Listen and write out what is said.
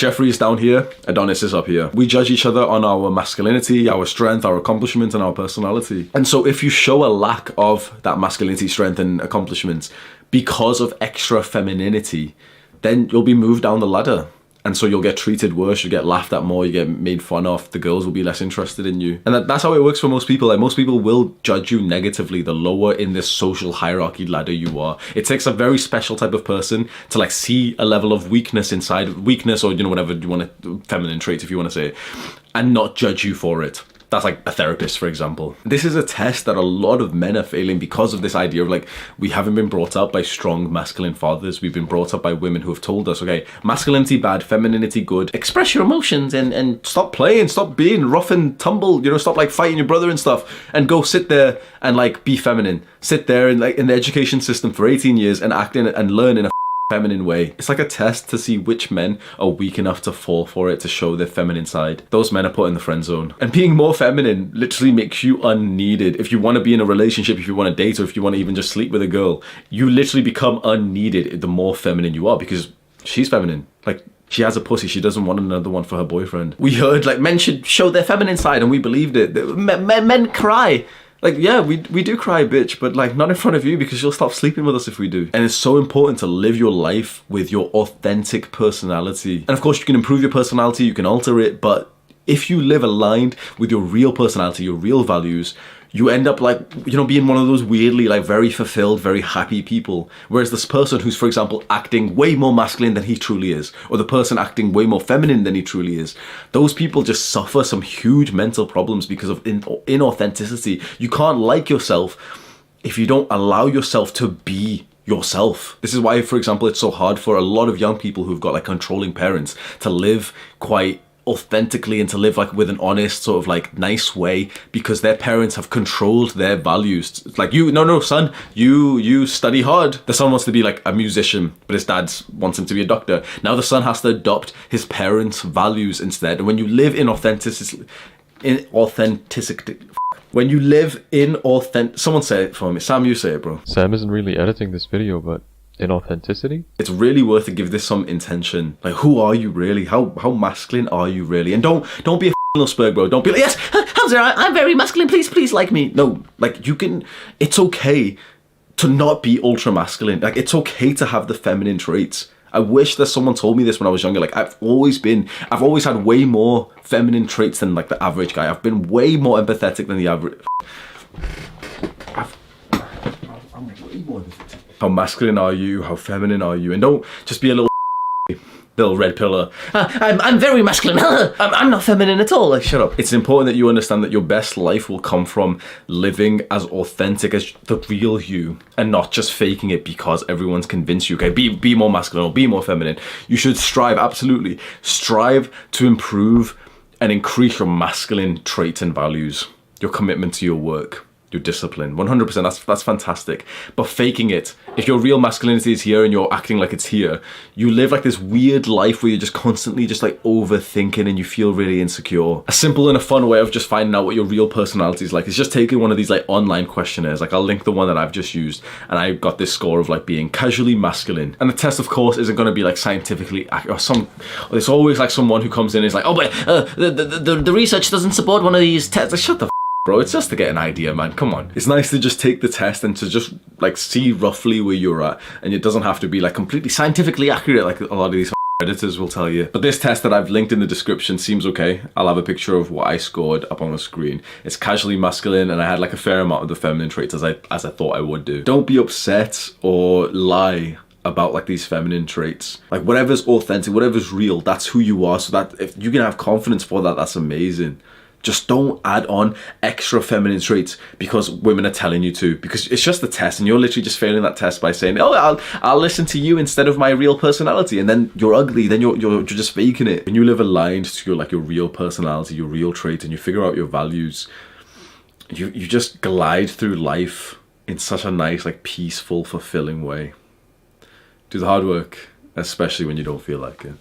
Jeffrey is down here, Adonis is up here. We judge each other on our masculinity, our strength, our accomplishments, and our personality. And so if you show a lack of that masculinity, strength, and accomplishments because of extra femininity, then you'll be moved down the ladder. And so you'll get treated worse, you get laughed at more, you get made fun of, the girls will be less interested in you. And that's how it works for most people. Like, most people will judge you negatively the lower in this social hierarchy ladder you are. It takes a very special type of person to like see a level of weakness inside, weakness, or whatever you want to, feminine traits if you want to say, and not judge you for it. That's like a therapist, for example. This is a test that a lot of men are failing because of this idea of like, we haven't been brought up by strong masculine fathers. We've been brought up by women who have told us, okay, masculinity bad, femininity good. Express your emotions and stop playing, stop being rough and tumble, stop like fighting your brother and stuff, and go sit there and like be feminine. Sit there in like in the education system for 18 years and act in and learn in a feminine way. It's like a test to see which men are weak enough to fall for it, to show their feminine side. Those men are put in the friend zone. And being more feminine literally makes you unneeded. If you want to be in a relationship, if you want to date, or if you want to even just sleep with a girl, you literally become unneeded the more feminine you are, because she's feminine. Like, she has a pussy, she doesn't want another one for her boyfriend. We heard like men should show their feminine side, and we believed it. Men cry. Like, yeah, we do cry, bitch, but like not in front of you, because you'll stop sleeping with us if we do. And it's so important to live your life with your authentic personality. And of course you can improve your personality, you can alter it, but if you live aligned with your real personality, your real values, you end up like, being one of those weirdly like very fulfilled, very happy people. Whereas this person who's, for example, acting way more masculine than he truly is, or the person acting way more feminine than he truly is, those people just suffer some huge mental problems because of inauthenticity. You can't like yourself if you don't allow yourself to be yourself. This is why, for example, it's so hard for a lot of young people who've got like controlling parents to live quite authentically and to live like with an honest sort of like nice way, because their parents have controlled their values. It's like, no son, you study hard. The son wants to be like a musician, but his dad wants him to be a doctor. Now the son has to adopt his parents' values instead. And when you live in authenticity, someone say it for me. Sam, you say it, bro. Sam isn't really editing this video, but inauthenticity? It's really worth to give this some intention. Like, who are you really? How masculine are you really? And don't be a little spurg, bro. Don't be like, yes, Hamza, I'm very masculine, please like me. No, like, it's okay to not be ultra masculine. Like, it's okay to have the feminine traits. I wish that someone told me this when I was younger. Like, I've always had way more feminine traits than like the average guy. I've been way more empathetic than the average. I'm way more empathetic. How masculine are you? How feminine are you? And don't just be a little red pillar. I'm very masculine. I'm not feminine at all. Like, shut up. It's important that you understand that your best life will come from living as authentic as the real you, and not just faking it because everyone's convinced you, okay, be more masculine or be more feminine. You should absolutely strive to improve and increase your masculine traits and values, your commitment to your work, your discipline. 100%, that's fantastic. But faking it, if your real masculinity is here and you're acting like it's here, you live like this weird life where you're just constantly just like overthinking and you feel really insecure. A simple and a fun way of just finding out what your real personality is like is just taking one of these like online questionnaires. Like, I'll link the one that I've just used, and I got this score of like being casually masculine. And the test, of course, isn't going to be like scientifically accurate, or there's always like someone who comes in and is like, oh, but the research doesn't support one of these tests. Like, shut the bro, it's just to get an idea, man. Come on. It's nice to just take the test and to just like see roughly where you're at, and it doesn't have to be like completely scientifically accurate like a lot of these editors will tell you. But this test that I've linked in the description seems okay. I'll have a picture of what I scored up on the screen. It's casually masculine, and I had like a fair amount of the feminine traits as I thought I would do. Don't be upset or lie about like these feminine traits. Like, whatever's authentic, whatever's real, that's who you are. So that if you can have confidence for that, that's amazing. Just don't add on extra feminine traits because women are telling you to, because it's just a test and you're literally just failing that test by saying, oh, I'll listen to you instead of my real personality, and then you're ugly, then you're just faking it. When you live aligned to your real personality, your real traits, and you figure out your values, you just glide through life in such a nice, like, peaceful, fulfilling way. Do the hard work, especially when you don't feel like it.